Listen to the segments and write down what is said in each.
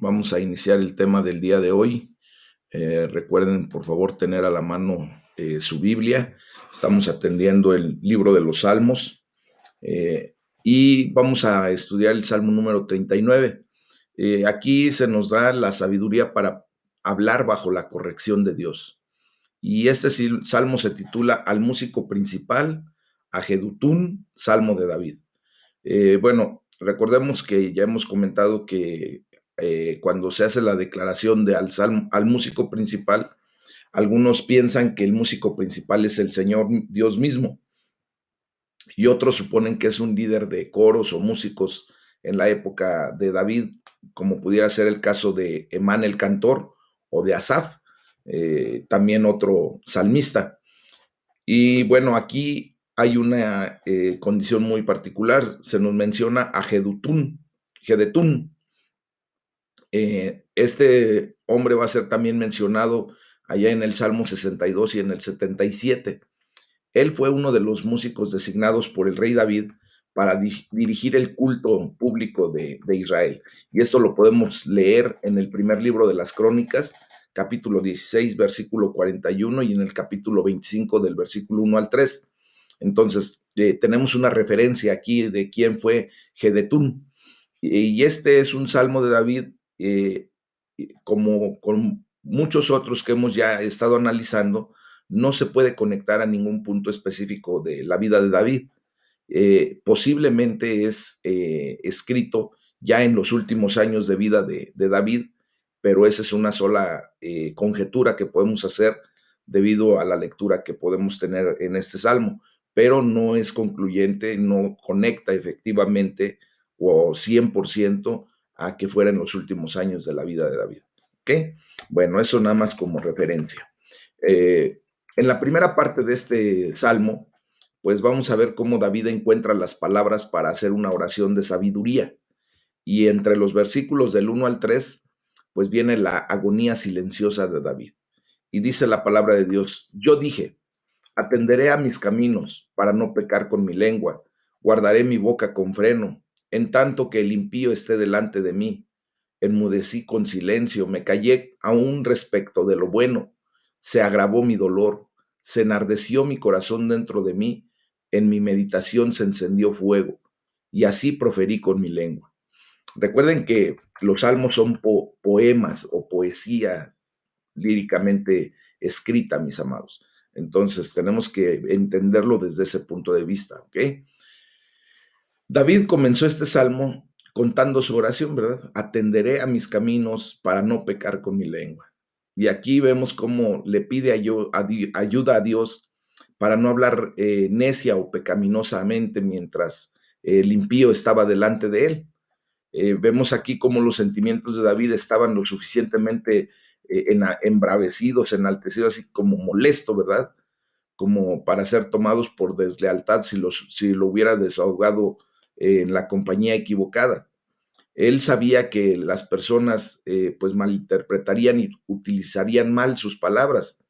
Vamos a iniciar el tema del día de hoy. Recuerden, por favor, tener a la mano su Biblia. Estamos atendiendo el libro de los Salmos y vamos a estudiar el Salmo número 39. Aquí se nos da la sabiduría para hablar bajo la corrección de Dios. Y este salmo se titula Al músico principal, a Jedutún, Salmo de David. Bueno, recordemos que ya hemos comentado que cuando se hace la declaración de al músico principal, algunos piensan que el músico principal es el Señor Dios mismo y otros suponen que es un líder de coros o músicos en la época de David, como pudiera ser el caso de Emán el cantor o de Asaf, también otro salmista. Y bueno, aquí hay una condición muy particular. Se nos menciona a Jedetún. Este hombre va a ser también mencionado allá en el Salmo 62 y en el 77. Él fue uno de los músicos designados por el rey David para dirigir el culto público de Israel. Y esto lo podemos leer en el primer libro de las Crónicas, capítulo 16, versículo 41, y en el capítulo 25 del versículo 1 al 3. Entonces, tenemos una referencia aquí de quién fue Jedetún. Y este es un salmo de David, como con muchos otros que hemos ya estado analizando, no se puede conectar a ningún punto específico de la vida de David. Posiblemente es escrito ya en los últimos años de vida de David, pero esa es una sola conjetura que podemos hacer debido a la lectura que podemos tener en este salmo, pero no es concluyente, no conecta efectivamente o 100% a que fuera en los últimos años de la vida de David. ¿Ok? Bueno, eso nada más como referencia. Eh, en la primera parte de este salmo, pues vamos a ver cómo David encuentra las palabras para hacer una oración de sabiduría. Y entre los versículos del 1 al 3, pues viene la agonía silenciosa de David. Y dice la palabra de Dios, yo dije, atenderé a mis caminos para no pecar con mi lengua, guardaré mi boca con freno, en tanto que el impío esté delante de mí. Enmudecí con silencio, me callé aún respecto de lo bueno. Se agravó mi dolor, se enardeció mi corazón dentro de mí, en mi meditación se encendió fuego, y así proferí con mi lengua. Recuerden que los salmos son poemas o poesía líricamente escrita, mis amados. Entonces tenemos que entenderlo desde ese punto de vista, ¿ok? David comenzó este salmo contando su oración, ¿verdad? Atenderé a mis caminos para no pecar con mi lengua. Y aquí vemos cómo le pide ayuda a Dios para no hablar necia o pecaminosamente mientras el impío estaba delante de él. Vemos aquí cómo los sentimientos de David estaban lo suficientemente embravecidos, enaltecidos, así como molesto, ¿verdad? Como para ser tomados por deslealtad si lo hubiera desahogado en la compañía equivocada. Él sabía que las personas pues malinterpretarían y utilizarían mal sus palabras.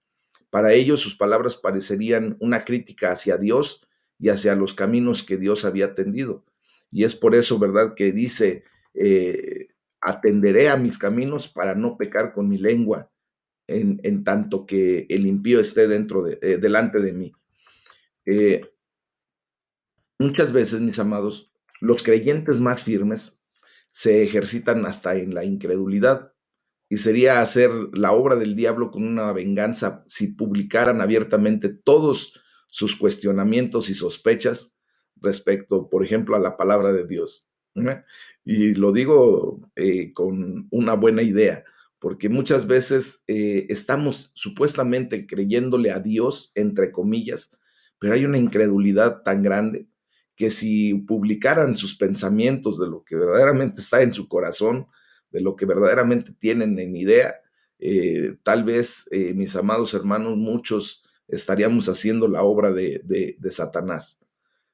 Para ellos sus palabras parecerían una crítica hacia Dios y hacia los caminos que Dios había tendido. Y es por eso, ¿verdad?, que dice, atenderé a mis caminos para no pecar con mi lengua, en tanto que el impío esté delante de mí. Eh, Muchas veces, mis amados, los creyentes más firmes se ejercitan hasta en la incredulidad y sería hacer la obra del diablo con una venganza si publicaran abiertamente todos sus cuestionamientos y sospechas respecto, por ejemplo, a la palabra de Dios. ¿Eh? Y lo digo con una buena idea, porque muchas veces estamos supuestamente creyéndole a Dios, entre comillas, pero hay una incredulidad tan grande que si publicaran sus pensamientos de lo que verdaderamente está en su corazón, de lo que verdaderamente tienen en idea, tal vez, mis amados hermanos, muchos estaríamos haciendo la obra de Satanás.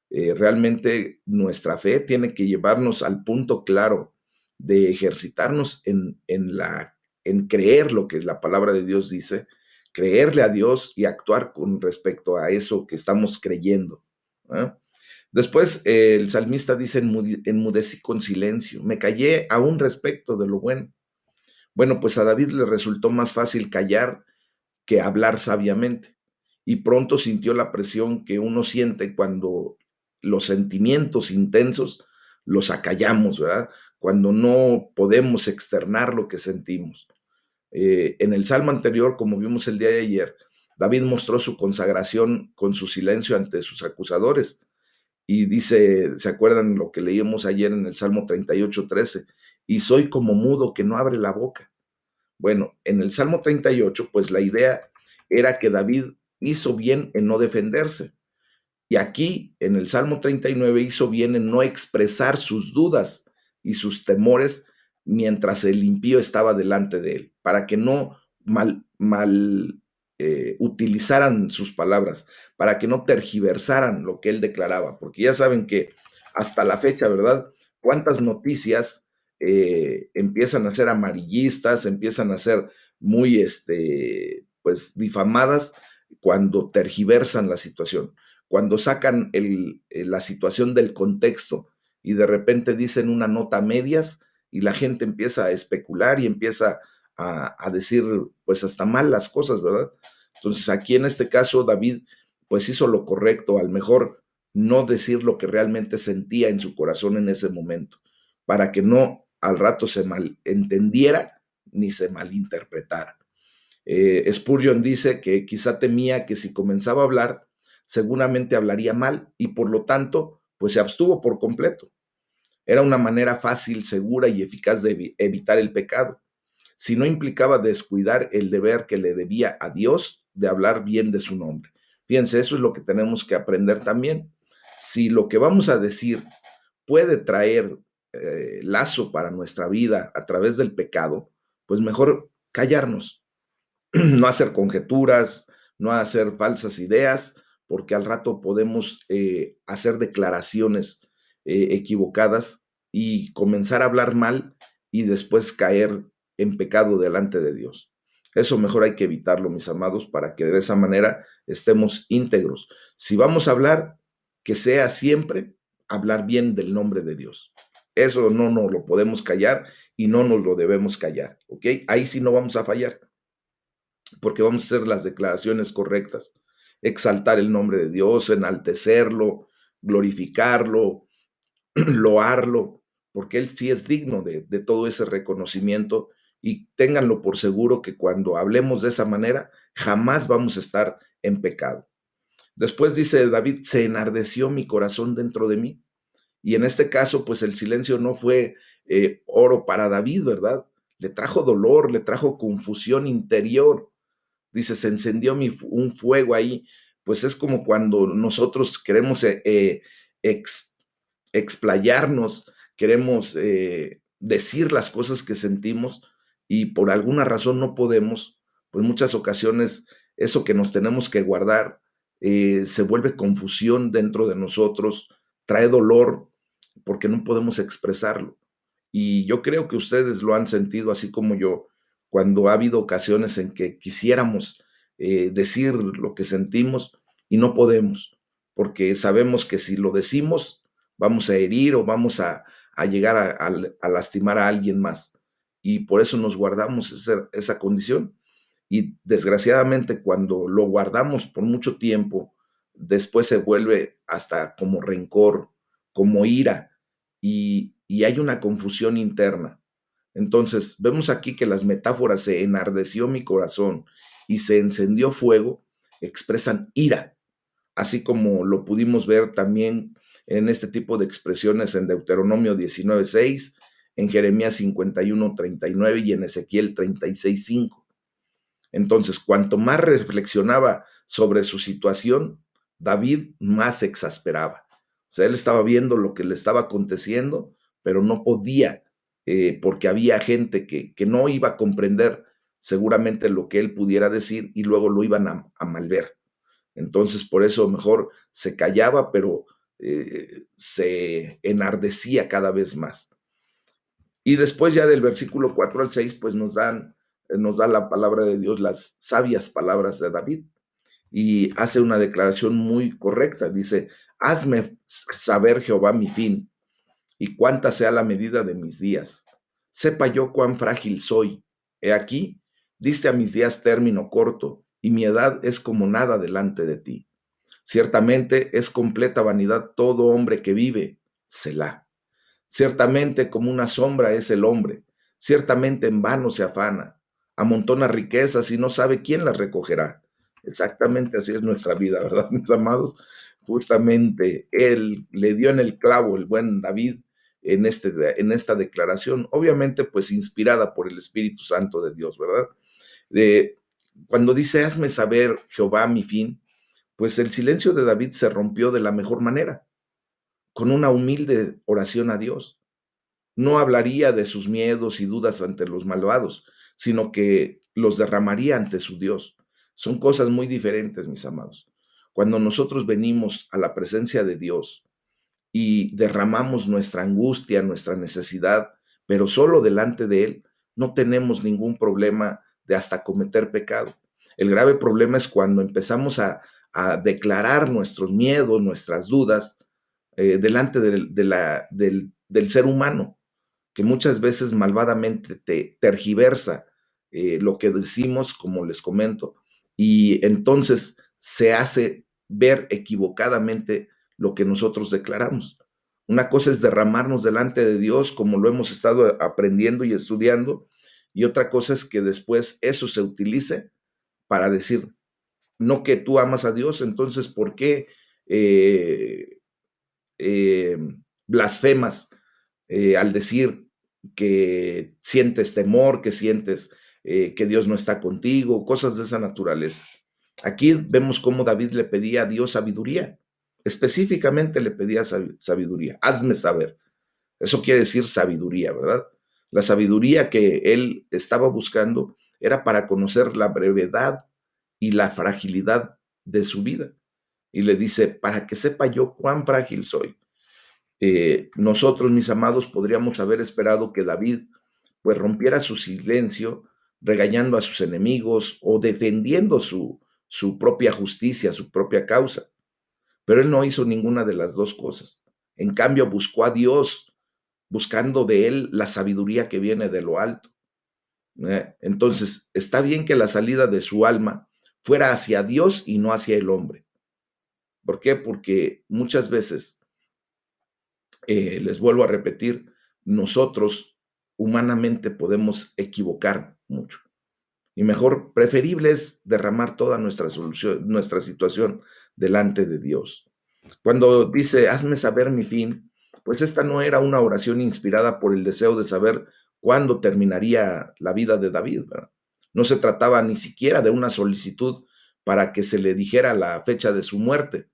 Realmente nuestra fe tiene que llevarnos al punto claro de ejercitarnos en creer lo que la palabra de Dios dice, creerle a Dios y actuar con respecto a eso que estamos creyendo. ¿Eh? Después el salmista dice, enmudecí con silencio, me callé aún respecto de lo bueno. Bueno, pues a David le resultó más fácil callar que hablar sabiamente, y pronto sintió la presión que uno siente cuando los sentimientos intensos los acallamos, ¿verdad? Cuando no podemos externar lo que sentimos. En el salmo anterior, como vimos el día de ayer, David mostró su consagración con su silencio ante sus acusadores. Y dice, ¿se acuerdan lo que leímos ayer en el Salmo 38:13? Y soy como mudo que no abre la boca. Bueno, en el Salmo 38, pues la idea era que David hizo bien en no defenderse. Y aquí, en el Salmo 39, hizo bien en no expresar sus dudas y sus temores mientras el impío estaba delante de él, para que no utilizaran sus palabras, para que no tergiversaran lo que él declaraba, porque ya saben que hasta la fecha, ¿verdad? ¿Cuántas noticias empiezan a ser amarillistas, empiezan a ser muy, pues, difamadas cuando tergiversan la situación? Cuando sacan la situación del contexto y de repente dicen una nota a medias y la gente empieza a especular y empieza a decir pues hasta mal las cosas, ¿verdad? Entonces aquí en este caso David pues hizo lo correcto, al mejor no decir lo que realmente sentía en su corazón en ese momento, para que no al rato se malentendiera ni se malinterpretara. Spurgeon dice que quizá temía que si comenzaba a hablar, seguramente hablaría mal y por lo tanto, pues se abstuvo por completo. Era una manera fácil, segura y eficaz de evitar el pecado, si no implicaba descuidar el deber que le debía a Dios de hablar bien de su nombre. Fíjense, eso es lo que tenemos que aprender también. Si lo que vamos a decir puede traer lazo para nuestra vida a través del pecado, pues mejor callarnos, no hacer conjeturas, no hacer falsas ideas, porque al rato podemos hacer declaraciones equivocadas y comenzar a hablar mal y después caer en pecado delante de Dios. Eso mejor hay que evitarlo, mis amados, para que de esa manera estemos íntegros. Si vamos a hablar, que sea siempre hablar bien del nombre de Dios. Eso no nos lo podemos callar y no nos lo debemos callar, ¿ok? Ahí sí no vamos a fallar porque vamos a hacer las declaraciones correctas, exaltar el nombre de Dios, enaltecerlo, glorificarlo, loarlo, porque Él sí es digno de todo ese reconocimiento y ténganlo por seguro que cuando hablemos de esa manera, jamás vamos a estar en pecado. Después dice David, se enardeció mi corazón dentro de mí. Y en este caso, pues el silencio no fue oro para David, ¿verdad? Le trajo dolor, le trajo confusión interior. Dice, se encendió un fuego ahí, pues es como cuando nosotros queremos ex, explayarnos, queremos decir las cosas que sentimos y por alguna razón no podemos, pues muchas ocasiones eso que nos tenemos que guardar se vuelve confusión dentro de nosotros, trae dolor porque no podemos expresarlo. Y yo creo que ustedes lo han sentido así como yo, cuando ha habido ocasiones en que quisiéramos decir lo que sentimos y no podemos, porque sabemos que si lo decimos vamos a herir o vamos a llegar a lastimar a alguien más. Y por eso nos guardamos esa condición. Y desgraciadamente cuando lo guardamos por mucho tiempo, después se vuelve hasta como rencor, como ira, y hay una confusión interna. Entonces, vemos aquí que las metáforas se enardeció mi corazón y se encendió fuego, expresan ira, así como lo pudimos ver también en este tipo de expresiones en Deuteronomio 19:6, en Jeremías 51:39 y en Ezequiel 36:5. Entonces, cuanto más reflexionaba sobre su situación, David más se exasperaba. O sea, él estaba viendo lo que le estaba aconteciendo, pero no podía, porque había gente que no iba a comprender seguramente lo que él pudiera decir y luego lo iban a malver. Entonces, por eso mejor se callaba, pero se enardecía cada vez más. Y después ya del versículo 4 al 6, pues nos da la palabra de Dios, las sabias palabras de David. Y hace una declaración muy correcta. Dice, hazme saber, Jehová, mi fin y cuánta sea la medida de mis días. Sepa yo cuán frágil soy. He aquí, diste a mis días término corto, y mi edad es como nada delante de ti. Ciertamente es completa vanidad todo hombre que vive, Selah. Ciertamente como una sombra es el hombre, ciertamente en vano se afana, amontona riquezas y no sabe quién las recogerá. Exactamente así es nuestra vida, ¿verdad, mis amados? Justamente él le dio en el clavo el buen David en esta declaración, obviamente pues inspirada por el Espíritu Santo de Dios, ¿verdad? De, cuando dice, hazme saber, Jehová, mi fin, pues el silencio de David se rompió de la mejor manera, con una humilde oración a Dios. No hablaría de sus miedos y dudas ante los malvados, sino que los derramaría ante su Dios. Son cosas muy diferentes, mis amados. Cuando nosotros venimos a la presencia de Dios y derramamos nuestra angustia, nuestra necesidad, pero solo delante de Él, no tenemos ningún problema de hasta cometer pecado. El grave problema es cuando empezamos a declarar nuestros miedos, nuestras dudas, delante del ser humano, que muchas veces malvadamente te tergiversa lo que decimos, como les comento, y entonces se hace ver equivocadamente lo que nosotros declaramos. Una cosa es derramarnos delante de Dios, como lo hemos estado aprendiendo y estudiando, y otra cosa es que después eso se utilice para decir, no que tú amas a Dios, entonces, ¿por qué eh, eh, blasfemas al decir que sientes temor, que sientes que Dios no está contigo, cosas de esa naturaleza? Aquí vemos cómo David le pedía a Dios sabiduría. Específicamente le pedía sabiduría. Hazme saber. Eso quiere decir sabiduría, ¿verdad? La sabiduría que él estaba buscando era para conocer la brevedad y la fragilidad de su vida. Y le dice, para que sepa yo cuán frágil soy. Nosotros, mis amados, podríamos haber esperado que David pues rompiera su silencio regañando a sus enemigos o defendiendo su propia justicia, su propia causa. Pero él no hizo ninguna de las dos cosas. En cambio, buscó a Dios, buscando de él la sabiduría que viene de lo alto. Entonces, está bien que la salida de su alma fuera hacia Dios y no hacia el hombre. ¿Por qué? Porque muchas veces les vuelvo a repetir, nosotros humanamente podemos equivocar mucho. Y mejor, preferible es derramar toda nuestra solución, nuestra situación delante de Dios. Cuando dice, hazme saber mi fin, pues esta no era una oración inspirada por el deseo de saber cuándo terminaría la vida de David, ¿verdad? No se trataba ni siquiera de una solicitud para que se le dijera la fecha de su muerte.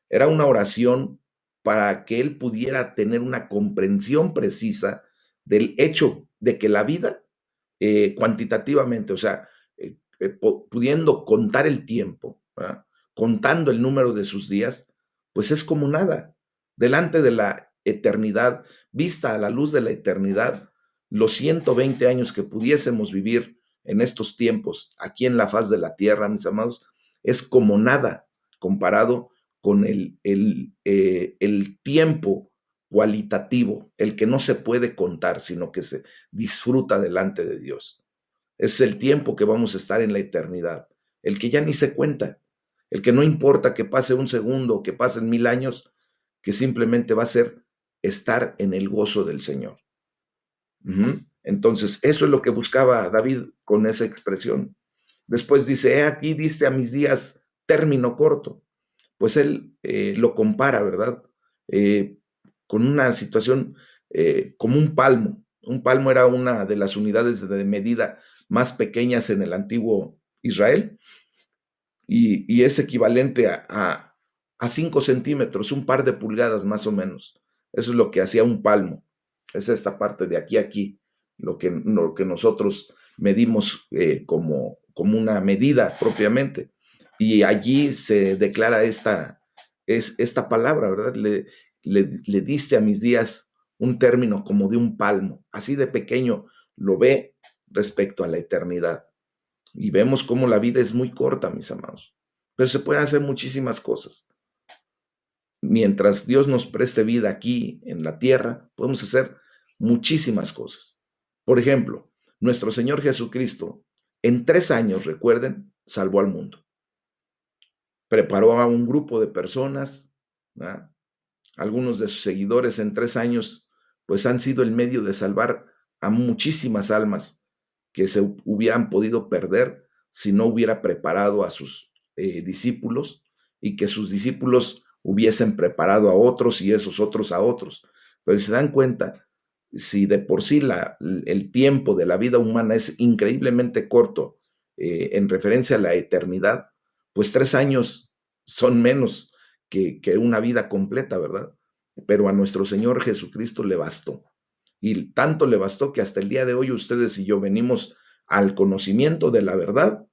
Era una oración para que él pudiera tener una comprensión precisa del hecho de que la vida, cuantitativamente, o sea, pudiendo contar el tiempo, ¿verdad? Contando el número de sus días, pues es como nada. Delante de la eternidad, vista a la luz de la eternidad, los 120 años que pudiésemos vivir en estos tiempos, aquí en la faz de la tierra, mis amados, es como nada comparado con el tiempo cualitativo, el que no se puede contar, sino que se disfruta delante de Dios. Es el tiempo que vamos a estar en la eternidad, el que ya ni se cuenta, el que no importa que pase un segundo o que pasen 1000 años, que simplemente va a ser estar en el gozo del Señor. Entonces, eso es lo que buscaba David con esa expresión. Después dice, he aquí diste a mis días término corto. Pues él lo compara, ¿verdad? Eh, con una situación como un palmo. Un palmo era una de las unidades de medida más pequeñas en el antiguo Israel y es equivalente a 5 centímetros, un par de pulgadas más o menos. Eso es lo que hacía un palmo. Es esta parte de aquí a aquí, lo que nosotros medimos como una medida propiamente. Y allí se declara esta palabra, ¿verdad? Le diste a mis días un término como de un palmo. Así de pequeño lo ve respecto a la eternidad. Y vemos cómo la vida es muy corta, mis amados. Pero se pueden hacer muchísimas cosas. Mientras Dios nos preste vida aquí en la tierra, podemos hacer muchísimas cosas. Por ejemplo, nuestro Señor Jesucristo, en 3 años, recuerden, salvó al mundo. Preparó a un grupo de personas, ¿verdad? Algunos de sus seguidores en 3 años, pues han sido el medio de salvar a muchísimas almas que se hubieran podido perder si no hubiera preparado a sus discípulos y que sus discípulos hubiesen preparado a otros y esos otros a otros. Pero si se dan cuenta, si de por sí el tiempo de la vida humana es increíblemente corto en referencia a la eternidad, pues 3 años son menos que una vida completa, ¿verdad? Pero a nuestro Señor Jesucristo le bastó. Y tanto le bastó que hasta el día de hoy ustedes y yo venimos al conocimiento de la verdad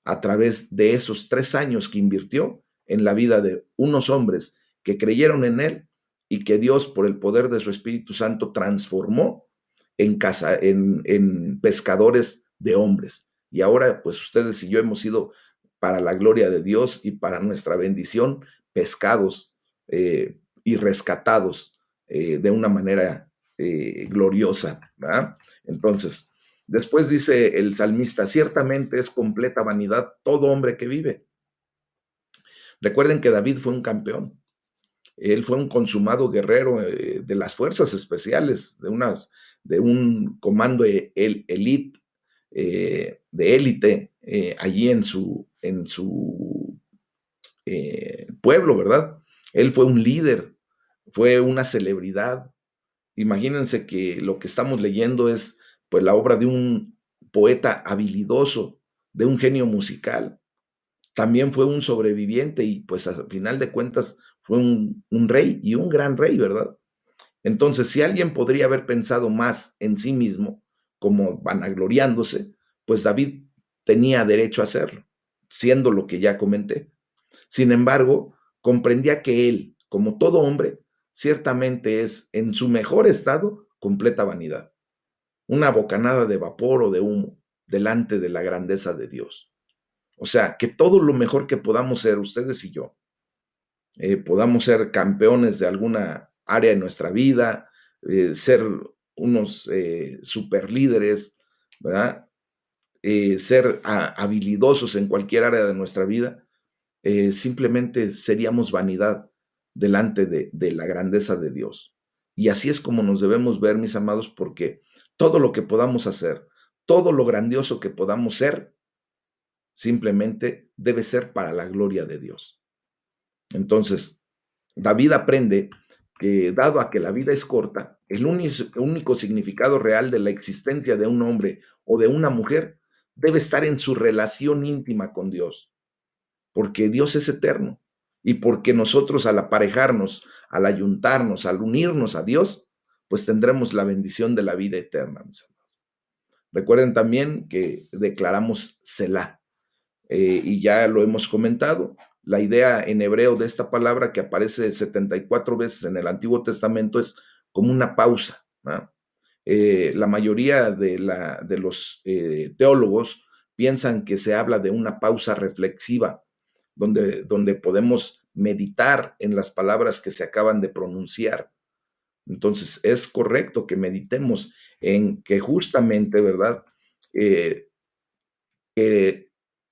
a través de esos 3 años que invirtió en la vida de unos hombres que creyeron en Él y que Dios, por el poder de su Espíritu Santo, transformó en pescadores de hombres. Y ahora, pues ustedes y yo hemos sido, para la gloria de Dios y para nuestra bendición, pescados y rescatados de una manera gloriosa, ¿verdad? Entonces, después dice el salmista, ciertamente es completa vanidad todo hombre que vive. Recuerden que David fue un campeón, él fue un consumado guerrero de las fuerzas especiales, de un comando elite, de élite, allí en su pueblo, ¿verdad? Él fue un líder, fue una celebridad. Imagínense que lo que estamos leyendo es pues la obra de un poeta habilidoso, de un genio musical. También fue un sobreviviente y pues al final de cuentas fue un rey y un gran rey, ¿verdad? Entonces, si alguien podría haber pensado más en sí mismo, como vanagloriándose, pues David tenía derecho a hacerlo, siendo lo que ya comenté. Sin embargo, comprendía que él, como todo hombre, ciertamente es en su mejor estado completa vanidad, una bocanada de vapor o de humo delante de la grandeza de Dios. O sea, que todo lo mejor que podamos ser, ustedes y yo, podamos ser campeones de alguna área de nuestra vida, ser unos super líderes, ¿verdad? Ser habilidosos en cualquier área de nuestra vida, simplemente seríamos vanidad delante de la grandeza de Dios. Y así es como nos debemos ver, mis amados, porque todo lo que podamos hacer, todo lo grandioso que podamos ser, simplemente debe ser para la gloria de Dios. Entonces, David aprende que, dado a que la vida es corta, el único significado real de la existencia de un hombre o de una mujer debe estar en su relación íntima con Dios, porque Dios es eterno y porque nosotros al aparejarnos, al ayuntarnos, al unirnos a Dios, pues tendremos la bendición de la vida eterna, mis amados. Recuerden también que declaramos Selah, y ya lo hemos comentado. La idea en hebreo de esta palabra, que aparece 74 veces en el Antiguo Testamento, es como una pausa, ¿no? La mayoría de los teólogos piensan que se habla de una pausa reflexiva, donde podemos meditar en las palabras que se acaban de pronunciar. Entonces, es correcto que meditemos en que justamente, ¿verdad? Eh,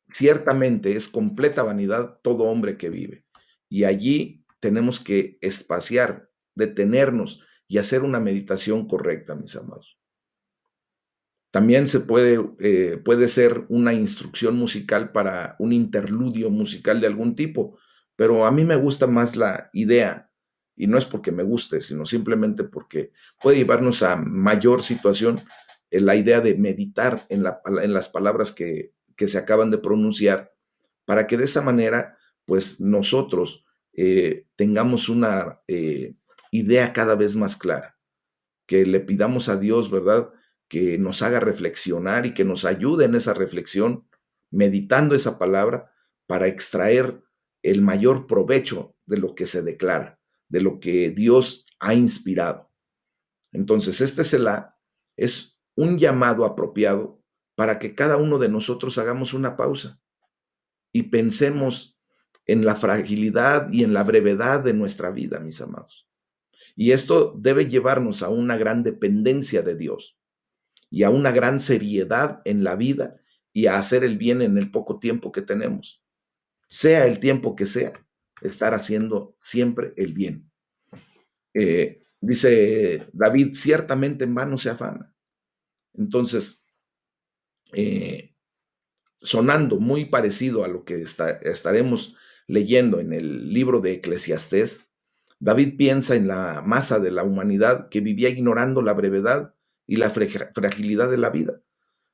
Ciertamente es completa vanidad todo hombre que vive. Y allí tenemos que espaciar, detenernos y hacer una meditación correcta, mis amados. También puede ser una instrucción musical para un interludio musical de algún tipo, pero a mí me gusta más la idea, y no es porque me guste, sino simplemente porque puede llevarnos a mayor situación, la idea de meditar en las palabras que se acaban de pronunciar, para que de esa manera, pues nosotros tengamos una idea cada vez más clara, que le pidamos a Dios, ¿verdad? Que nos haga reflexionar y que nos ayude en esa reflexión, meditando esa palabra para extraer el mayor provecho de lo que se declara, de lo que Dios ha inspirado. Entonces, este Selah es un llamado apropiado para que cada uno de nosotros hagamos una pausa y pensemos en la fragilidad y en la brevedad de nuestra vida, mis amados. Y esto debe llevarnos a una gran dependencia de Dios. y a una gran seriedad en la vida y a hacer el bien en el poco tiempo que tenemos. Sea el tiempo que sea, estar haciendo siempre el bien. Dice David, ciertamente en vano se afana. Entonces, eh, sonando muy parecido a lo que estaremos leyendo en el libro de Eclesiastés, David piensa en la masa de la humanidad que vivía ignorando la brevedad y la fragilidad de la vida.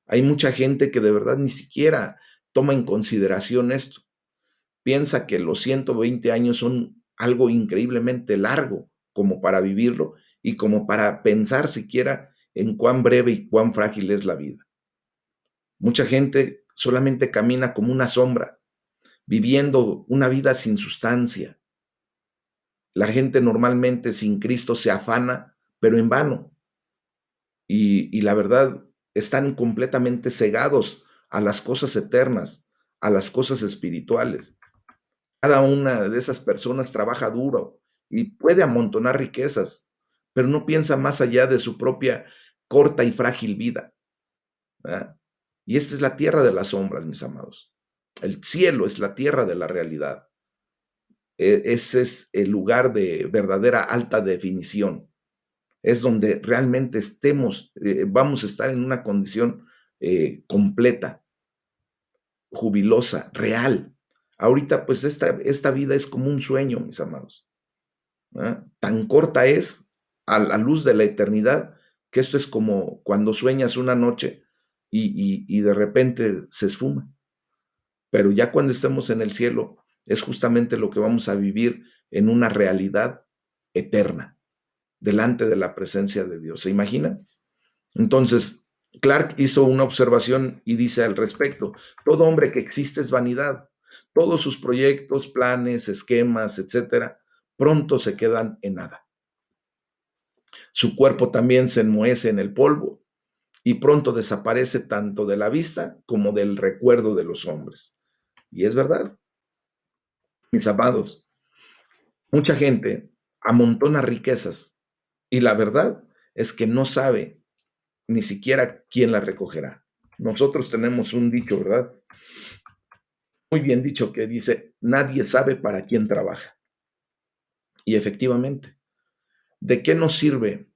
Hay mucha gente que de verdad ni siquiera toma en consideración esto. Piensa que los 120 años son algo increíblemente largo como para vivirlo y como para pensar siquiera en cuán breve y cuán frágil es la vida. Mucha gente solamente camina como una sombra, viviendo una vida sin sustancia. La gente normalmente sin Cristo se afana, pero en vano. Y la verdad, están completamente cegados a las cosas eternas, a las cosas espirituales. Cada una de esas personas trabaja duro y puede amontonar riquezas, pero no piensa más allá de su propia corta y frágil vida, ¿verdad? Y esta es la tierra de las sombras, mis amados. El cielo es la tierra de la realidad. Ese es el lugar de verdadera alta definición. Es donde realmente vamos a estar en una condición completa, jubilosa, real. Ahorita, pues esta vida es como un sueño, mis amados. ¿Verdad? Tan corta es a la luz de la eternidad que esto es como cuando sueñas una noche y de repente se esfuma. Pero ya cuando estemos en el cielo, es justamente lo que vamos a vivir en una realidad eterna, delante de la presencia de Dios. ¿Se imaginan? Entonces, Clark hizo una observación y dice al respecto, todo hombre que existe es vanidad. Todos sus proyectos, planes, esquemas, etcétera, pronto se quedan en nada. Su cuerpo también se enmohece en el polvo y pronto desaparece tanto de la vista como del recuerdo de los hombres. Y es verdad, mis amados, mucha gente amontona riquezas y la verdad es que no sabe ni siquiera quién las recogerá. Nosotros tenemos un dicho, ¿verdad? Muy bien dicho, que dice, nadie sabe para quién trabaja. Y efectivamente, ¿de qué nos sirve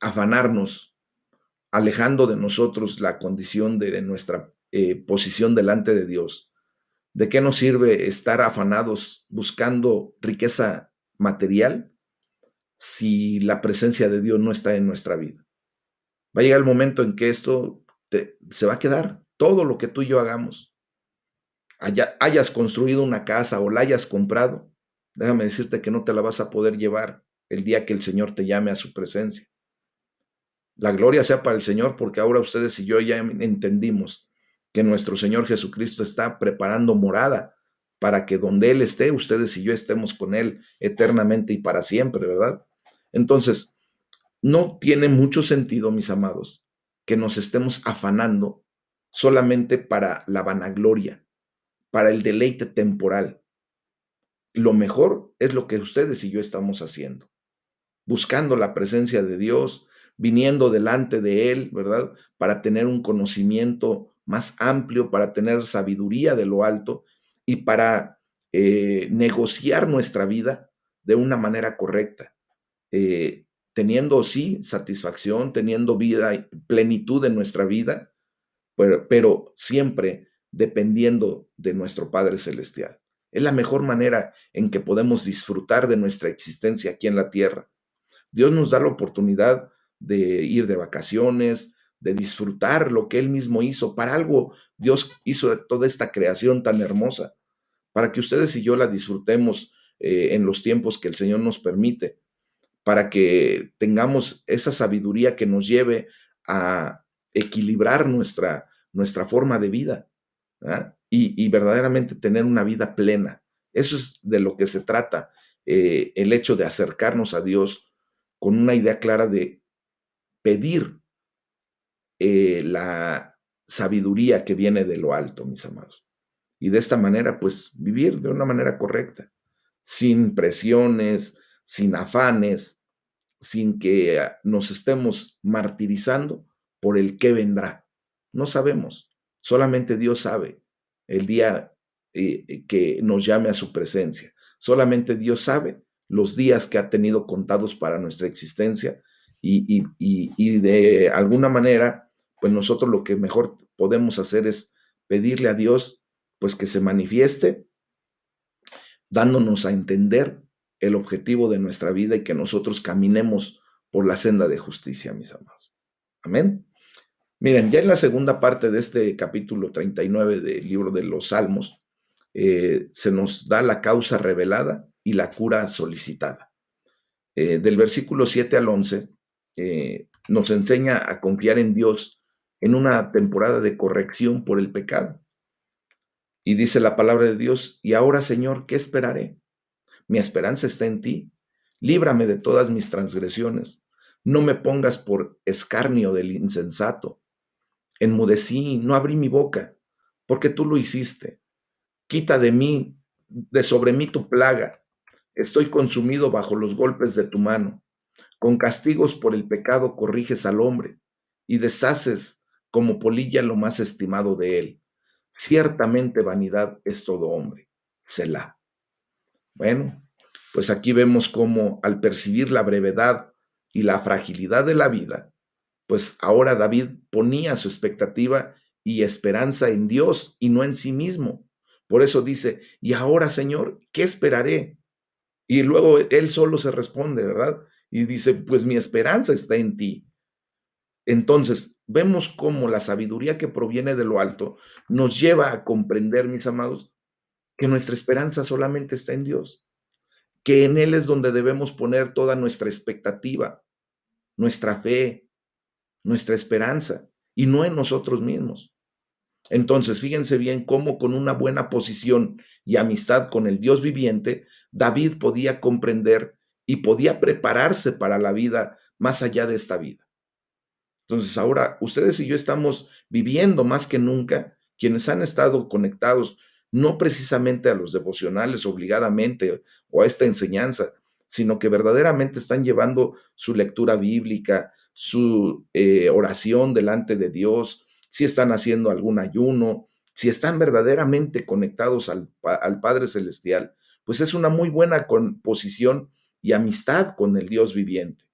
afanarnos, alejando de nosotros la condición de nuestra posición delante de Dios? ¿De qué nos sirve estar afanados buscando riqueza material si la presencia de Dios no está en nuestra vida? Va a llegar el momento en que esto se va a quedar, todo lo que tú y yo hagamos. Hayas construido una casa o la hayas comprado, déjame decirte que no te la vas a poder llevar el día que el Señor te llame a su presencia. La gloria sea para el Señor, porque ahora ustedes y yo ya entendimos que nuestro Señor Jesucristo está preparando morada para que donde Él esté, ustedes y yo estemos con Él eternamente y para siempre, ¿verdad? Entonces, no tiene mucho sentido, mis amados, que nos estemos afanando solamente para la vanagloria, para el deleite temporal. Lo mejor es lo que ustedes y yo estamos haciendo, buscando la presencia de Dios, viniendo delante de Él, ¿verdad? Para tener un conocimiento más amplio, para tener sabiduría de lo alto y para negociar nuestra vida de una manera correcta, teniendo, sí, satisfacción, teniendo vida, plenitud en nuestra vida, pero siempre dependiendo de nuestro Padre Celestial. Es la mejor manera en que podemos disfrutar de nuestra existencia aquí en la tierra. Dios nos da la oportunidad de ir de vacaciones, de disfrutar lo que Él mismo hizo. Para algo Dios hizo toda esta creación tan hermosa, para que ustedes y yo la disfrutemos en los tiempos que el Señor nos permite, para que tengamos esa sabiduría que nos lleve a equilibrar nuestra forma de vida, ¿verdad? Y verdaderamente tener una vida plena. Eso es de lo que se trata, el hecho de acercarnos a Dios con una idea clara de pedir la sabiduría que viene de lo alto, mis amados. Y de esta manera, pues vivir de una manera correcta, sin presiones, sin afanes, sin que nos estemos martirizando por el qué vendrá. No sabemos, solamente Dios sabe el día que nos llame a su presencia. Solamente Dios sabe los días que ha tenido contados para nuestra existencia y de alguna manera, pues nosotros lo que mejor podemos hacer es pedirle a Dios, pues que se manifieste, dándonos a entender el objetivo de nuestra vida y que nosotros caminemos por la senda de justicia, mis amados. Amén. Miren, ya en la segunda parte de este capítulo 39 del libro de los Salmos, se nos da la causa revelada y la cura solicitada. Del versículo 7 al 11, nos enseña a confiar en Dios en una temporada de corrección por el pecado. Y dice la palabra de Dios, y ahora, Señor, ¿qué esperaré? Mi esperanza está en ti. Líbrame de todas mis transgresiones. No me pongas por escarnio del insensato. Enmudecí, no abrí mi boca, porque tú lo hiciste. Quita de mí, de sobre mí tu plaga. Estoy consumido bajo los golpes de tu mano. Con castigos por el pecado corriges al hombre y deshaces como polilla lo más estimado de él. Ciertamente vanidad es todo hombre. Selah. Bueno, pues aquí vemos cómo al percibir la brevedad y la fragilidad de la vida, pues ahora David ponía su expectativa y esperanza en Dios y no en sí mismo. Por eso dice, y ahora, Señor, ¿qué esperaré? Y luego él solo se responde, ¿verdad? Y dice, pues mi esperanza está en ti. Entonces, vemos cómo la sabiduría que proviene de lo alto nos lleva a comprender, mis amados, que nuestra esperanza solamente está en Dios, que en Él es donde debemos poner toda nuestra expectativa, nuestra fe, nuestra esperanza, y no en nosotros mismos. Entonces, fíjense bien cómo con una buena posición y amistad con el Dios viviente, David podía comprender y podía prepararse para la vida más allá de esta vida. Entonces, ahora ustedes y yo estamos viviendo más que nunca, quienes han estado conectados, no precisamente a los devocionales obligadamente o a esta enseñanza, sino que verdaderamente están llevando su lectura bíblica, su oración delante de Dios, si están haciendo algún ayuno, si están verdaderamente conectados al Padre Celestial, pues es una muy buena posición y amistad con el Dios viviente.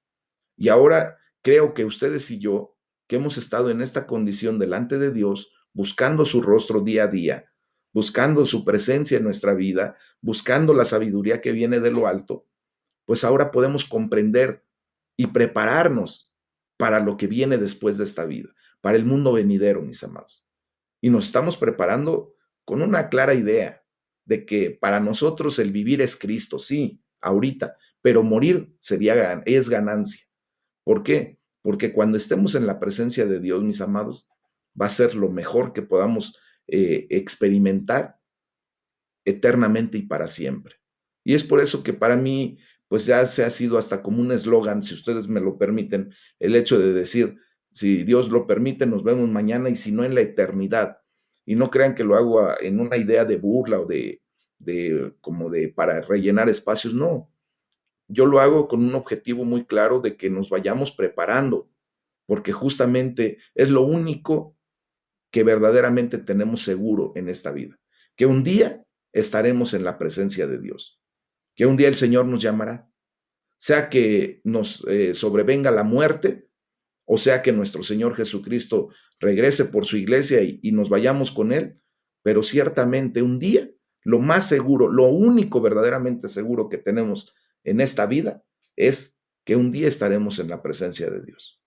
Y ahora creo que ustedes y yo, que hemos estado en esta condición delante de Dios, buscando su rostro día a día, buscando su presencia en nuestra vida, buscando la sabiduría que viene de lo alto, pues ahora podemos comprender y prepararnos para lo que viene después de esta vida, para el mundo venidero, mis amados. Y nos estamos preparando con una clara idea de que para nosotros el vivir es Cristo, sí, ahorita, pero morir es ganancia. ¿Por qué? Porque cuando estemos en la presencia de Dios, mis amados, va a ser lo mejor que podamos experimentar eternamente y para siempre. Y es por eso que para mí, pues ya se ha sido hasta como un eslogan, si ustedes me lo permiten, el hecho de decir, si Dios lo permite, nos vemos mañana y si no en la eternidad. Y no crean que lo hago en una idea de burla o de como de para rellenar espacios, no. Yo lo hago con un objetivo muy claro de que nos vayamos preparando, porque justamente es lo único que verdaderamente tenemos seguro en esta vida, que un día estaremos en la presencia de Dios, que un día el Señor nos llamará, sea que nos sobrevenga la muerte, o sea que nuestro Señor Jesucristo regrese por su iglesia y nos vayamos con Él, pero ciertamente un día, lo más seguro, lo único verdaderamente seguro que tenemos en esta vida es que un día estaremos en la presencia de Dios.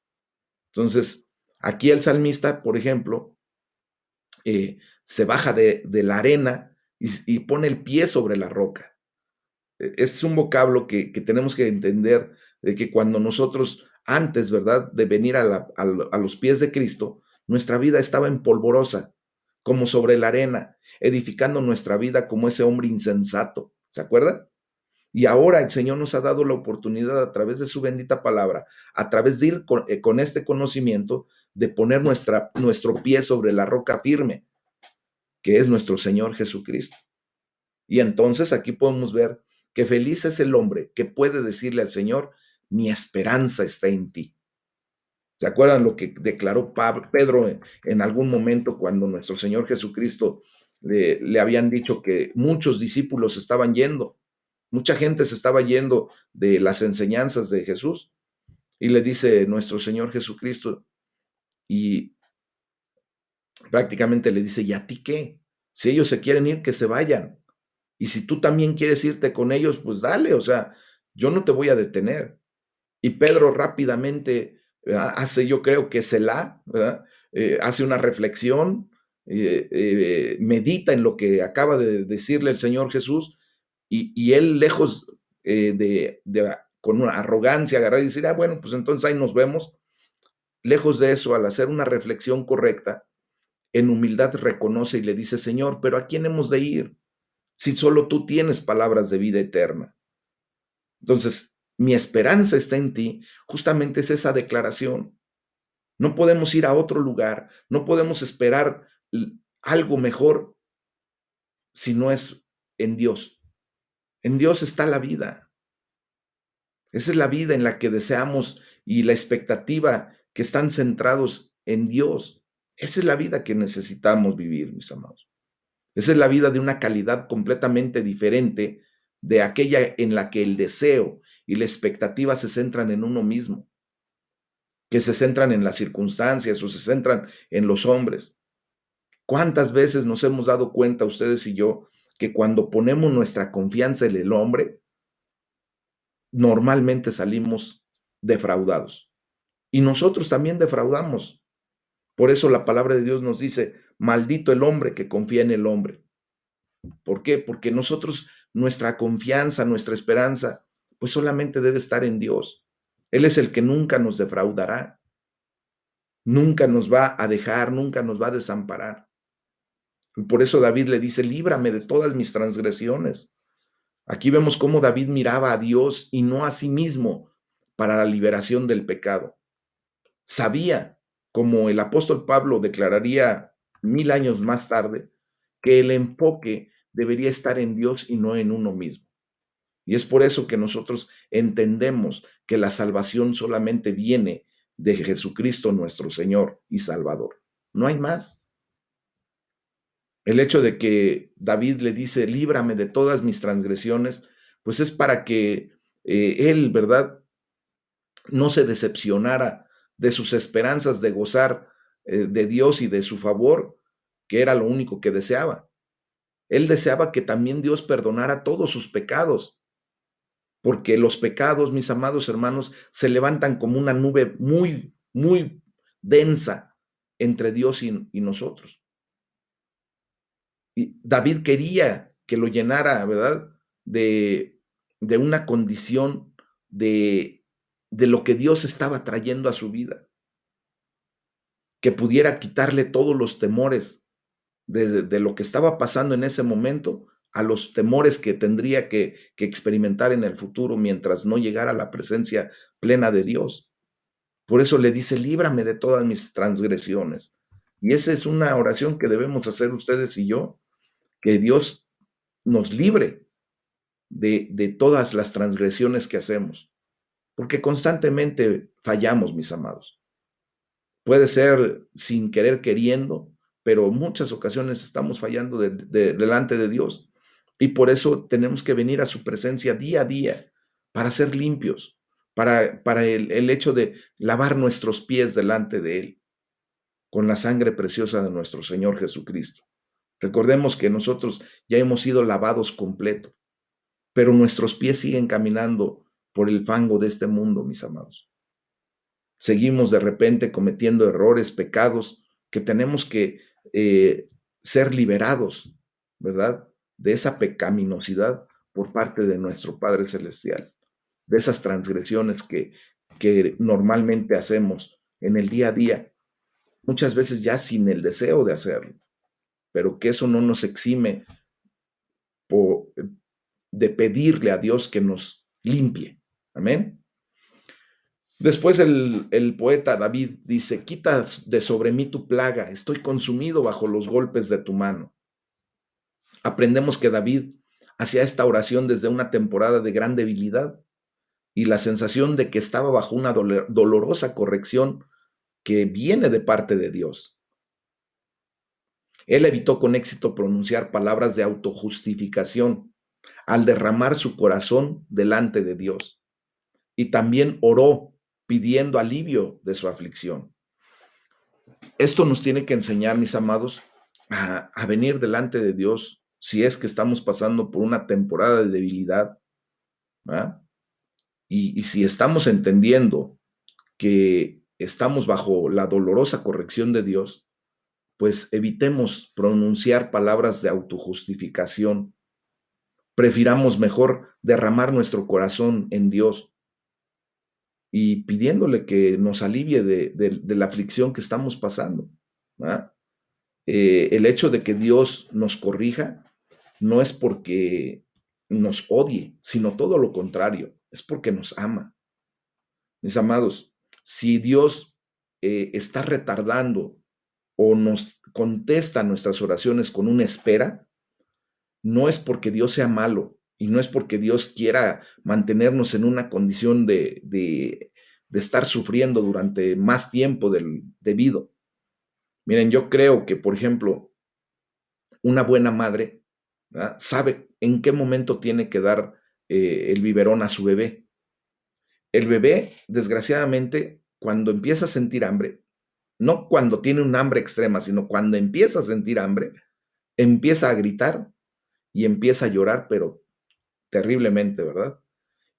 Entonces, aquí el salmista, por ejemplo, se baja de la arena y pone el pie sobre la roca. Es un vocablo que tenemos que entender de que cuando nosotros, antes, ¿verdad?, de venir a los pies de Cristo, nuestra vida estaba en polvorosa, como sobre la arena, edificando nuestra vida como ese hombre insensato. ¿Se acuerdan? Y ahora el Señor nos ha dado la oportunidad a través de su bendita palabra, a través de ir con este conocimiento, de poner nuestro pie sobre la roca firme, que es nuestro Señor Jesucristo. Y entonces aquí podemos ver que feliz es el hombre que puede decirle al Señor, mi esperanza está en ti. ¿Se acuerdan lo que declaró Pedro en algún momento cuando nuestro Señor Jesucristo le habían dicho que muchos discípulos estaban yendo? Mucha gente se estaba yendo de las enseñanzas de Jesús. Y le dice nuestro Señor Jesucristo, y prácticamente le dice, ¿y a ti qué? Si ellos se quieren ir, que se vayan. Y si tú también quieres irte con ellos, pues dale, o sea, yo no te voy a detener. Y Pedro rápidamente hace, yo creo que ¿verdad? Hace una reflexión, medita en lo que acaba de decirle el Señor Jesús, y él lejos con una arrogancia agarrar y decir, bueno, pues entonces ahí nos vemos. Lejos de eso, al hacer una reflexión correcta, en humildad reconoce y le dice, Señor, pero ¿a quién hemos de ir si solo tú tienes palabras de vida eterna? Entonces, mi esperanza está en ti, justamente es esa declaración. No podemos ir a otro lugar, no podemos esperar algo mejor si no es en Dios. En Dios está la vida. Esa es la vida en la que deseamos y la expectativa que están centrados en Dios. Esa es la vida que necesitamos vivir, mis amados. Esa es la vida de una calidad completamente diferente de aquella en la que el deseo y la expectativa se centran en uno mismo, que se centran en las circunstancias o se centran en los hombres. ¿Cuántas veces nos hemos dado cuenta, ustedes y yo, que cuando ponemos nuestra confianza en el hombre, normalmente salimos defraudados? Y nosotros también defraudamos. Por eso la palabra de Dios nos dice, maldito el hombre que confía en el hombre. ¿Por qué? Porque nosotros, nuestra confianza, nuestra esperanza, pues solamente debe estar en Dios. Él es el que nunca nos defraudará, nunca nos va a dejar, nunca nos va a desamparar. Y por eso David le dice, líbrame de todas mis transgresiones. Aquí vemos cómo David miraba a Dios y no a sí mismo para la liberación del pecado. Sabía, como el apóstol Pablo declararía 1000 años más tarde, que el enfoque debería estar en Dios y no en uno mismo. Y es por eso que nosotros entendemos que la salvación solamente viene de Jesucristo nuestro Señor y Salvador. No hay más. El hecho de que David le dice, líbrame de todas mis transgresiones, pues es para que él, ¿verdad?, no se decepcionara de sus esperanzas de gozar de Dios y de su favor, que era lo único que deseaba. Él deseaba que también Dios perdonara todos sus pecados, porque los pecados, mis amados hermanos, se levantan como una nube muy, muy densa entre Dios y nosotros. Y David quería que lo llenara, ¿verdad? De una condición de lo que Dios estaba trayendo a su vida, que pudiera quitarle todos los temores de lo que estaba pasando en ese momento a los temores que tendría que experimentar en el futuro mientras no llegara a la presencia plena de Dios. Por eso le dice, líbrame de todas mis transgresiones. Y esa es una oración que debemos hacer ustedes y yo, que Dios nos libre de todas las transgresiones que hacemos, porque constantemente fallamos, mis amados. Puede ser sin querer queriendo, pero muchas ocasiones estamos fallando delante de Dios. Y por eso tenemos que venir a su presencia día a día para ser limpios, para el hecho de lavar nuestros pies delante de Él con la sangre preciosa de nuestro Señor Jesucristo. Recordemos que nosotros ya hemos sido lavados completo, pero nuestros pies siguen caminando por el fango de este mundo, mis amados. Seguimos de repente cometiendo errores, pecados, que tenemos que ser liberados, ¿verdad? De esa pecaminosidad por parte de nuestro Padre Celestial, de esas transgresiones que normalmente hacemos en el día a día, muchas veces ya sin el deseo de hacerlo, pero que eso no nos exime por, de pedirle a Dios que nos limpie. Amén. Después el poeta David dice, quitas de sobre mí tu plaga, estoy consumido bajo los golpes de tu mano. Aprendemos que David hacía esta oración desde una temporada de gran debilidad, y la sensación de que estaba bajo una dolorosa corrección que viene de parte de Dios. Él evitó con éxito pronunciar palabras de autojustificación al derramar su corazón delante de Dios. Y también oró pidiendo alivio de su aflicción. Esto nos tiene que enseñar, mis amados, a venir delante de Dios si es que estamos pasando por una temporada de debilidad, ¿verdad? Y si estamos entendiendo que estamos bajo la dolorosa corrección de Dios, pues evitemos pronunciar palabras de autojustificación. Prefiramos mejor derramar nuestro corazón en Dios y pidiéndole que nos alivie de la aflicción que estamos pasando, ¿verdad? El hecho de que Dios nos corrija no es porque nos odie, sino todo lo contrario, es porque nos ama. Mis amados, si Dios está retardando o nos contesta nuestras oraciones con una espera, no es porque Dios sea malo y no es porque Dios quiera mantenernos en una condición de estar sufriendo durante más tiempo del debido. Miren, yo creo que, por ejemplo, una buena madre, ¿verdad?, sabe en qué momento tiene que dar el biberón a su bebé. El bebé, desgraciadamente, cuando empieza a sentir hambre, no cuando tiene un hambre extrema, sino cuando empieza a sentir hambre, empieza a gritar y empieza a llorar, pero terriblemente, ¿verdad?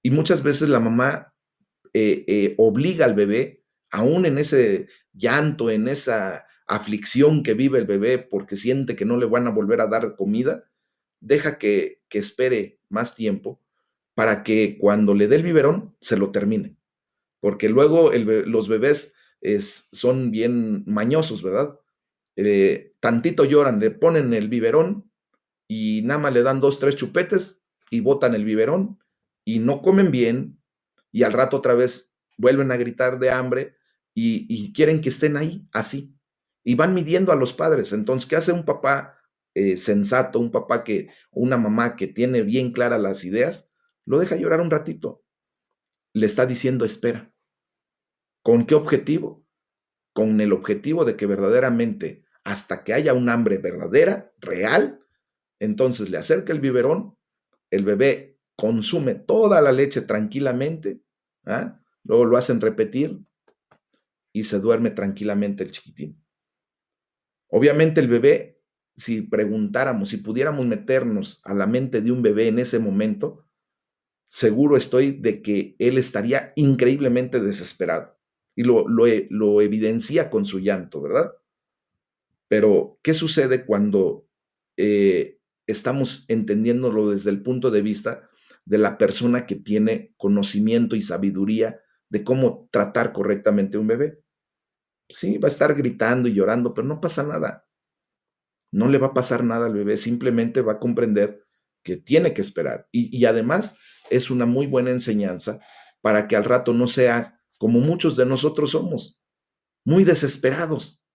Y muchas veces la mamá obliga al bebé, aún en ese llanto, en esa aflicción que vive el bebé porque siente que no le van a volver a dar comida, deja que espere más tiempo para que cuando le dé el biberón se lo termine. Porque luego los bebés son bien mañosos, ¿verdad? Tantito lloran, le ponen el biberón y nada más le dan 2, 3 chupetes y botan el biberón y no comen bien y al rato otra vez vuelven a gritar de hambre y quieren que estén ahí así. Y van midiendo a los padres. Entonces, ¿qué hace un papá sensato, un papá o una mamá que tiene bien claras las ideas? Lo deja llorar un ratito. Le está diciendo espera. ¿Con qué objetivo? Con el objetivo de que verdaderamente, hasta que haya un hambre verdadera, real, entonces le acerca el biberón, el bebé consume toda la leche tranquilamente, ¿ah? Luego lo hacen repetir y se duerme tranquilamente el chiquitín. Obviamente el bebé, si preguntáramos, si pudiéramos meternos a la mente de un bebé en ese momento, seguro estoy de que él estaría increíblemente desesperado y lo evidencia con su llanto, ¿verdad? Pero, ¿qué sucede cuando estamos entendiéndolo desde el punto de vista de la persona que tiene conocimiento y sabiduría de cómo tratar correctamente a un bebé? Sí, va a estar gritando y llorando, pero no pasa nada. No le va a pasar nada al bebé, simplemente va a comprender que tiene que esperar. Y además es una muy buena enseñanza para que al rato no sea como muchos de nosotros somos, muy desesperados,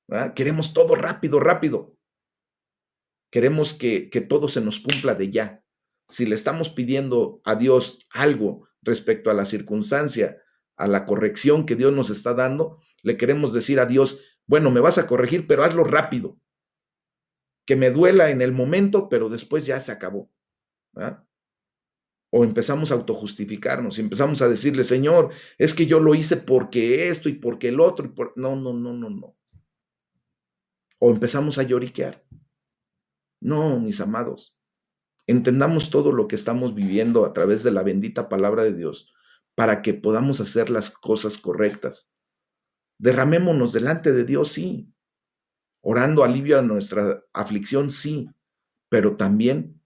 ¿verdad? Queremos todo rápido, rápido. Queremos que todo se nos cumpla de ya. Si le estamos pidiendo a Dios algo respecto a la circunstancia, a la corrección que Dios nos está dando, le queremos decir a Dios, bueno, me vas a corregir, pero hazlo rápido, que me duela en el momento, pero después ya se acabó, ¿verdad? O empezamos a autojustificarnos y empezamos a decirle, Señor, es que yo lo hice porque esto y porque el otro. No, no, no, no, no. O empezamos a lloriquear. No, mis amados. Entendamos todo lo que estamos viviendo a través de la bendita palabra de Dios para que podamos hacer las cosas correctas. Derramémonos delante de Dios, sí. Orando alivio a nuestra aflicción, sí. Pero también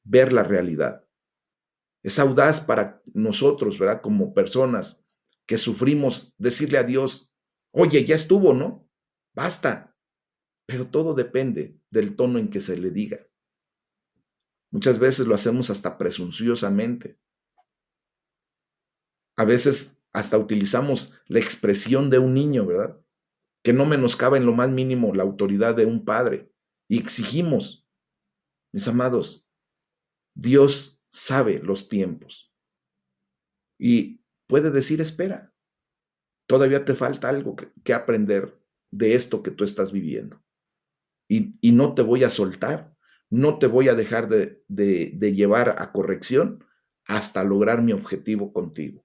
ver la realidad. Es audaz para nosotros, ¿verdad? Como personas que sufrimos, decirle a Dios, oye, ya estuvo, ¿no? Basta. Pero todo depende del tono en que se le diga. Muchas veces lo hacemos hasta presunciosamente. A veces hasta utilizamos la expresión de un niño, ¿verdad? Que no menoscaba en lo más mínimo la autoridad de un padre. Y exigimos, mis amados, Dios sabe los tiempos. Y puede decir, espera, todavía te falta algo que aprender de esto que tú estás viviendo. Y no te voy a soltar, no te voy a dejar de llevar a corrección hasta lograr mi objetivo contigo.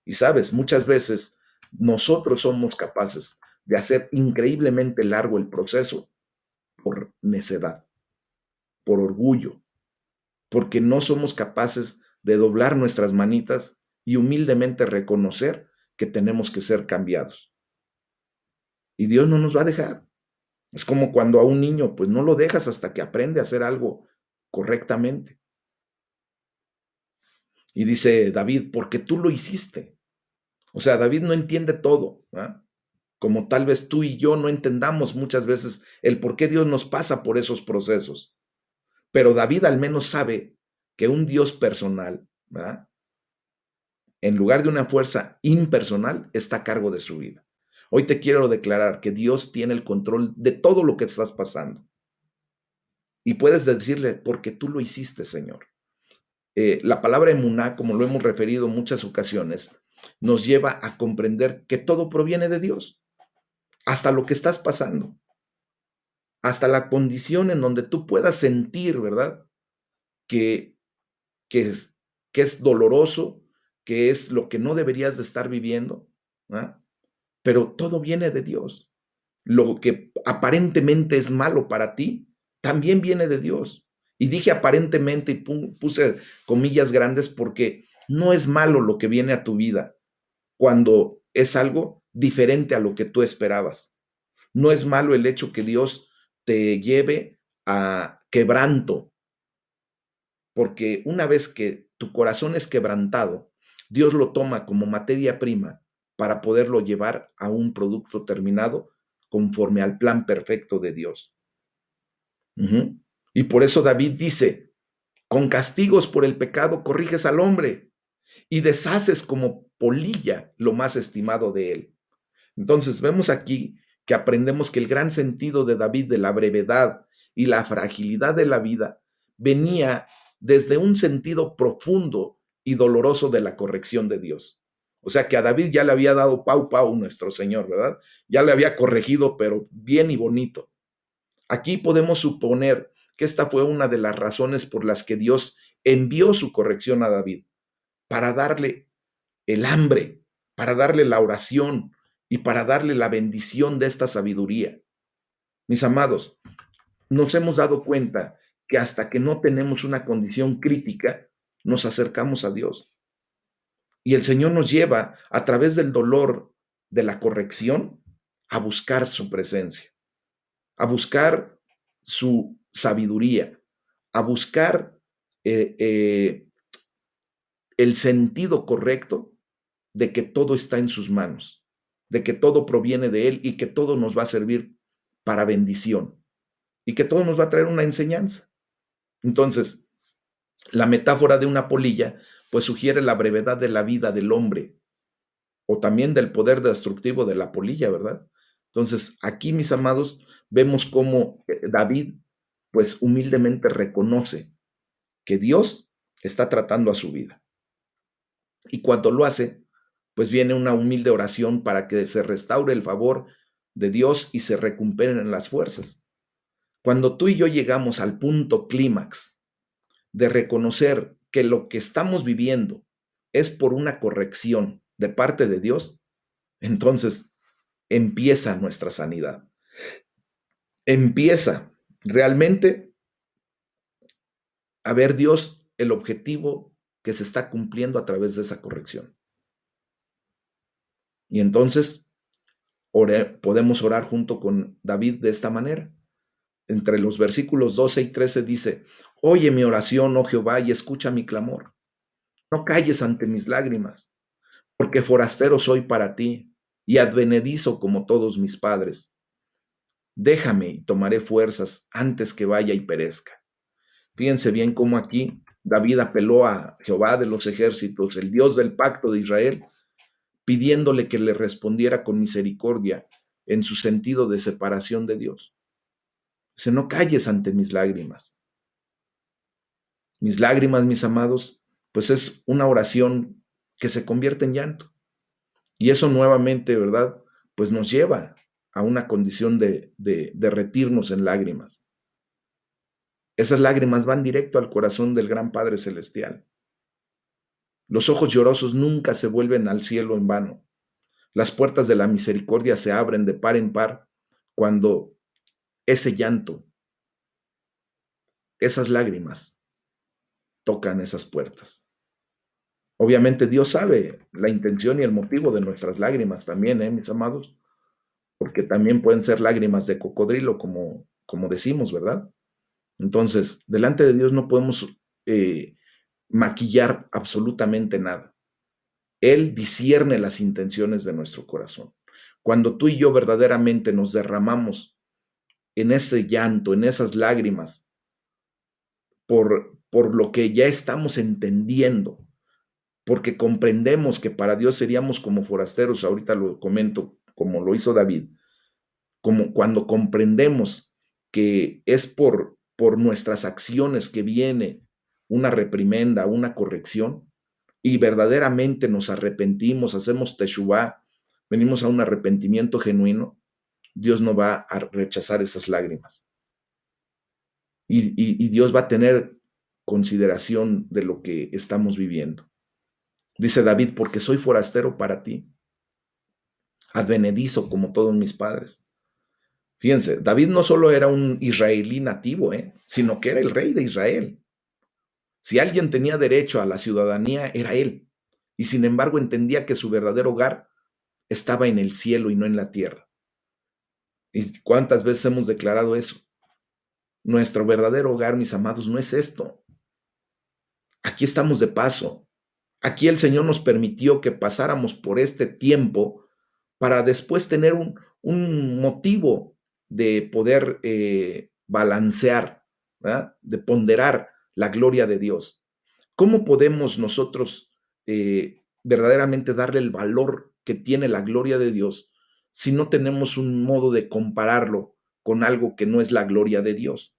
Y sabes, muchas veces nosotros somos capaces de hacer increíblemente largo el proceso por necedad, por orgullo, porque no somos capaces de doblar nuestras manitas y humildemente reconocer que tenemos que ser cambiados. Y Dios no nos va a dejar. Es como cuando a un niño, pues no lo dejas hasta que aprende a hacer algo correctamente. Y dice David, porque tú lo hiciste. O sea, David no entiende todo, ¿verdad? Como tal vez tú y yo no entendamos muchas veces el por qué Dios nos pasa por esos procesos. Pero David al menos sabe que un Dios personal, ¿verdad?, en lugar de una fuerza impersonal, está a cargo de su vida. Hoy te quiero declarar que Dios tiene el control de todo lo que estás pasando. Y puedes decirle, porque tú lo hiciste, Señor. La palabra emuná, como lo hemos referido en muchas ocasiones, nos lleva a comprender que todo proviene de Dios, hasta lo que estás pasando, hasta la condición en donde tú puedas sentir, ¿verdad?, que, que, es, que es doloroso, que es lo que no deberías de estar viviendo, ¿verdad? Pero todo viene de Dios. Lo que aparentemente es malo para ti, también viene de Dios. Y dije aparentemente y puse comillas grandes porque no es malo lo que viene a tu vida cuando es algo diferente a lo que tú esperabas. No es malo el hecho que Dios te lleve a quebranto, porque una vez que tu corazón es quebrantado, Dios lo toma como materia prima para poderlo llevar a un producto terminado conforme al plan perfecto de Dios. Ujú. Y por eso David dice, con castigos por el pecado corriges al hombre y deshaces como polilla lo más estimado de él. Entonces vemos aquí que aprendemos que el gran sentido de David de la brevedad y la fragilidad de la vida venía desde un sentido profundo y doloroso de la corrección de Dios. O sea que a David ya le había dado pau pau nuestro Señor, ¿verdad? Ya le había corregido, pero bien y bonito. Aquí podemos suponer que esta fue una de las razones por las que Dios envió su corrección a David, para darle el hambre, para darle la oración y para darle la bendición de esta sabiduría. Mis amados, nos hemos dado cuenta que hasta que no tenemos una condición crítica, nos acercamos a Dios. Y el Señor nos lleva a través del dolor de la corrección a buscar su presencia, a buscar su sabiduría, a buscar eh, eh, el sentido correcto de que todo está en sus manos, de que todo proviene de Él y que todo nos va a servir para bendición y que todo nos va a traer una enseñanza. Entonces, la metáfora de una polilla, pues sugiere la brevedad de la vida del hombre o también del poder destructivo de la polilla, ¿verdad? Entonces, aquí, mis amados, vemos cómo David, pues humildemente reconoce que Dios está tratando a su vida. Y cuando lo hace, pues viene una humilde oración para que se restaure el favor de Dios y se recuperen las fuerzas. Cuando tú y yo llegamos al punto clímax de reconocer que lo que estamos viviendo es por una corrección de parte de Dios, entonces empieza nuestra sanidad. Empieza realmente a ver Dios el objetivo que se está cumpliendo a través de esa corrección. Y entonces podemos orar junto con David de esta manera. Entre los versículos 12 y 13 dice, oye mi oración, oh Jehová, y escucha mi clamor. No calles ante mis lágrimas, porque forastero soy para ti y advenedizo como todos mis padres. Déjame y tomaré fuerzas antes que vaya y perezca. Fíjense bien cómo aquí David apeló a Jehová de los ejércitos, el Dios del pacto de Israel, pidiéndole que le respondiera con misericordia en su sentido de separación de Dios. Dice, no calles ante mis lágrimas. Mis lágrimas, mis amados, pues es una oración que se convierte en llanto. Y eso nuevamente, ¿verdad? Pues nos lleva a una condición de derretirnos en lágrimas. Esas lágrimas van directo al corazón del gran Padre Celestial. Los ojos llorosos nunca se vuelven al cielo en vano. Las puertas de la misericordia se abren de par en par cuando ese llanto, esas lágrimas tocan esas puertas. Obviamente Dios sabe la intención y el motivo de nuestras lágrimas también, mis amados, porque también pueden ser lágrimas de cocodrilo, como decimos, ¿verdad? Entonces, delante de Dios no podemos maquillar absolutamente nada. Él discierne las intenciones de nuestro corazón. Cuando tú y yo verdaderamente nos derramamos en ese llanto, en esas lágrimas, por lo que ya estamos entendiendo, porque comprendemos que para Dios seríamos como forasteros, ahorita lo comento, como lo hizo David, como cuando comprendemos que es por nuestras acciones que viene una reprimenda, una corrección, y verdaderamente nos arrepentimos, hacemos teshuvá, venimos a un arrepentimiento genuino, Dios no va a rechazar esas lágrimas. Y Dios va a tener consideración de lo que estamos viviendo. Dice David, porque soy forastero para ti, advenedizo como todos mis padres. Fíjense, David no solo era un israelí nativo, sino que era el rey de Israel. Si alguien tenía derecho a la ciudadanía, era él. Y sin embargo entendía que su verdadero hogar estaba en el cielo y no en la tierra. ¿Y cuántas veces hemos declarado eso? Nuestro verdadero hogar, mis amados, no es esto. Aquí estamos de paso. Aquí el Señor nos permitió que pasáramos por este tiempo para después tener un motivo de poder balancear, ¿verdad? De ponderar la gloria de Dios. ¿Cómo podemos nosotros verdaderamente darle el valor que tiene la gloria de Dios si no tenemos un modo de compararlo con algo que no es la gloria de Dios?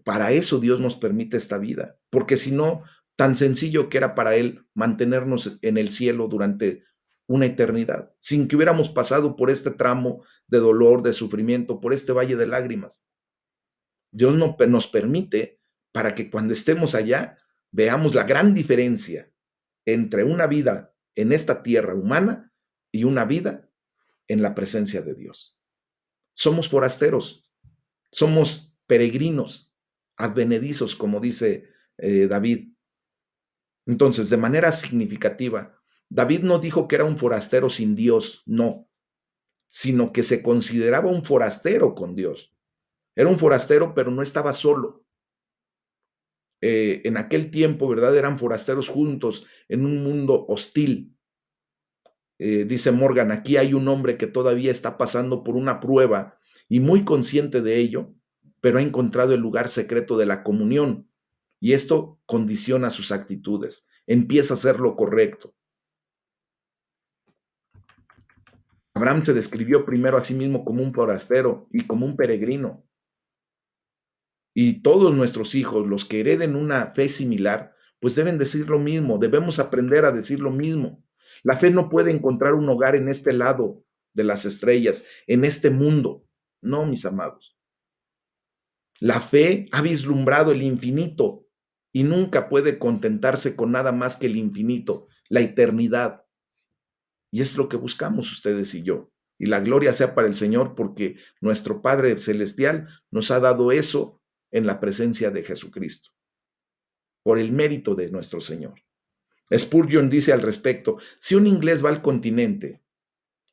Para eso Dios nos permite esta vida, porque si no, tan sencillo que era para Él mantenernos en el cielo durante una eternidad, sin que hubiéramos pasado por este tramo de dolor, de sufrimiento, por este valle de lágrimas. Dios no, nos permite para que cuando estemos allá veamos la gran diferencia entre una vida en esta tierra humana y una vida en la presencia de Dios. Somos forasteros, somos peregrinos, advenedizos, como dice David. Entonces, de manera significativa, David no dijo que era un forastero sin Dios, no, sino que se consideraba un forastero con Dios. Era un forastero, pero no estaba solo. En aquel tiempo, ¿verdad? Eran forasteros juntos en un mundo hostil. Dice Morgan, aquí hay un hombre que todavía está pasando por una prueba y muy consciente de ello, pero ha encontrado el lugar secreto de la comunión y esto condiciona sus actitudes, empieza a hacer lo correcto. Abraham se describió primero a sí mismo como un forastero y como un peregrino. Y todos nuestros hijos, los que hereden una fe similar, pues deben decir lo mismo, debemos aprender a decir lo mismo. La fe no puede encontrar un hogar en este lado de las estrellas, en este mundo. No, mis amados. La fe ha vislumbrado el infinito y nunca puede contentarse con nada más que el infinito, la eternidad. Y es lo que buscamos ustedes y yo. Y la gloria sea para el Señor porque nuestro Padre Celestial nos ha dado eso en la presencia de Jesucristo, por el mérito de nuestro Señor. Spurgeon dice al respecto, si un inglés va al continente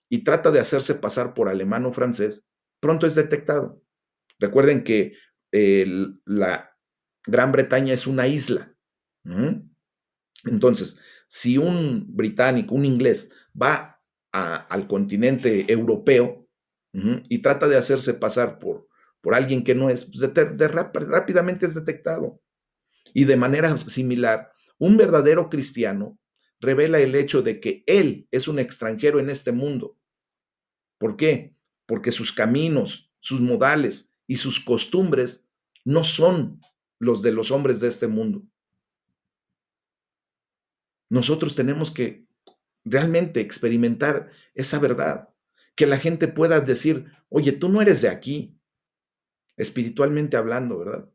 y trata de hacerse pasar por alemán o francés, pronto es detectado. Recuerden que la Gran Bretaña es una isla. Entonces, si un británico, un inglés, va al continente europeo y trata de hacerse pasar por alguien que no es, pues rápidamente es detectado. Y de manera similar, un verdadero cristiano revela el hecho de que él es un extranjero en este mundo. ¿Por qué? Porque sus caminos, sus modales y sus costumbres no son los de los hombres de este mundo. Nosotros tenemos que realmente experimentar esa verdad, que la gente pueda decir, oye, tú no eres de aquí, espiritualmente hablando, ¿verdad?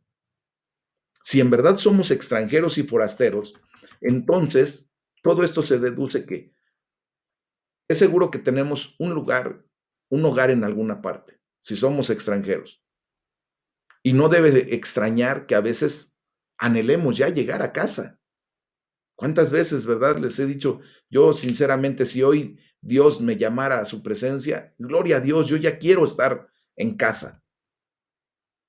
Si en verdad somos extranjeros y forasteros, entonces todo esto se deduce que es seguro que tenemos un lugar, un hogar en alguna parte, si somos extranjeros. Y no debe de extrañar que a veces anhelemos ya llegar a casa. ¿Cuántas veces, verdad? Les he dicho, yo sinceramente, si hoy Dios me llamara a su presencia, gloria a Dios, yo ya quiero estar en casa.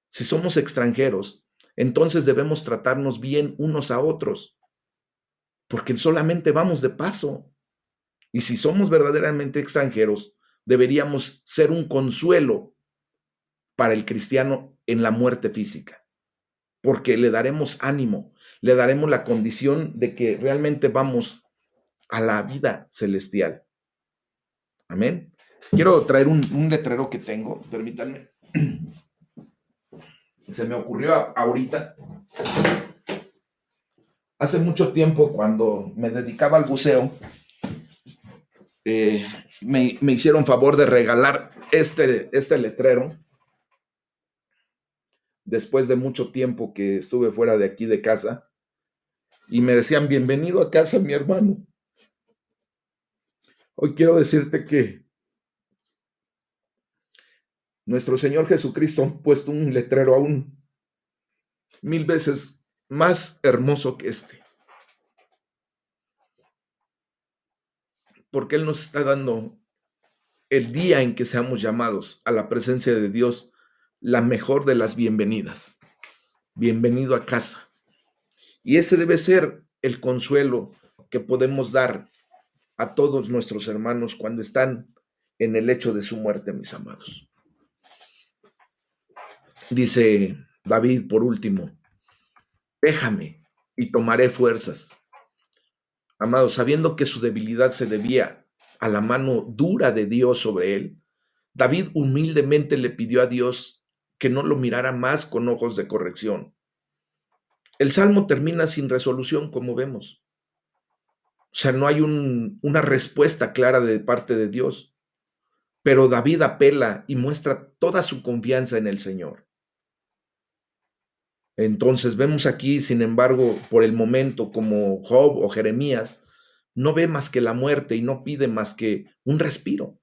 Si somos extranjeros, entonces debemos tratarnos bien unos a otros, porque solamente vamos de paso. Y si somos verdaderamente extranjeros, deberíamos ser un consuelo para el cristiano en la muerte física, porque le daremos ánimo, le daremos la condición de que realmente vamos a la vida celestial. Amén. Quiero traer un letrero que tengo, permítanme. Se me ocurrió ahorita. Hace mucho tiempo, cuando me dedicaba al buceo, me hicieron favor de regalar este letrero. Después de mucho tiempo que estuve fuera de aquí de casa, y me decían, bienvenido a casa, mi hermano. Hoy quiero decirte que nuestro Señor Jesucristo ha puesto un letrero aún 1000 veces más hermoso que este, porque Él nos está dando el día en que seamos llamados a la presencia de Dios, la mejor de las bienvenidas. Bienvenido a casa. Y ese debe ser el consuelo que podemos dar a todos nuestros hermanos cuando están en el lecho de su muerte, mis amados. Dice David, por último, déjame y tomaré fuerzas. Amados, sabiendo que su debilidad se debía a la mano dura de Dios sobre él, David humildemente le pidió a Dios que no lo mirara más con ojos de corrección. El salmo termina sin resolución, como vemos. O sea, no hay una respuesta clara de parte de Dios, pero David apela y muestra toda su confianza en el Señor. Entonces vemos aquí, sin embargo, por el momento, como Job o Jeremías, no ve más que la muerte y no pide más que un respiro.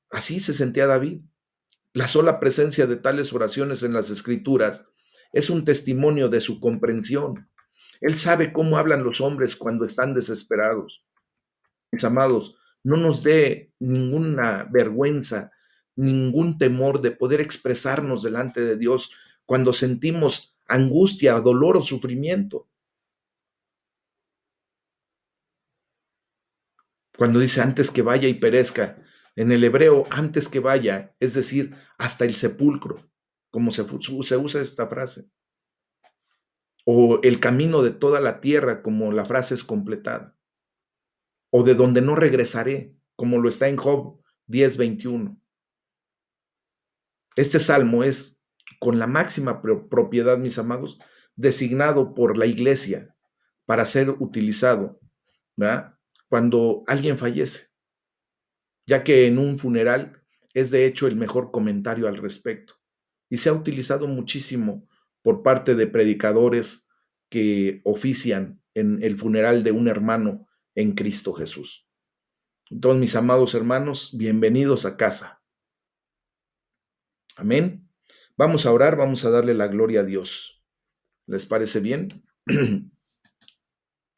Así se sentía David. La sola presencia de tales oraciones en las Escrituras es un testimonio de su comprensión. Él sabe cómo hablan los hombres cuando están desesperados. Mis amados, no nos dé ninguna vergüenza, ningún temor de poder expresarnos delante de Dios cuando sentimos angustia, dolor o sufrimiento. Cuando dice antes que vaya y perezca, en el hebreo antes que vaya, es decir, hasta el sepulcro, como se usa esta frase. O el camino de toda la tierra, como la frase es completada. O de donde no regresaré, como lo está en Job 10:21. Este salmo es, con la máxima propiedad, mis amados, designado por la iglesia para ser utilizado, ¿verdad? Cuando alguien fallece, ya que en un funeral es de hecho el mejor comentario al respecto. Y se ha utilizado muchísimo por parte de predicadores que ofician en el funeral de un hermano en Cristo Jesús. Entonces, mis amados hermanos, bienvenidos a casa. Amén. Vamos a orar, vamos a darle la gloria a Dios. ¿Les parece bien?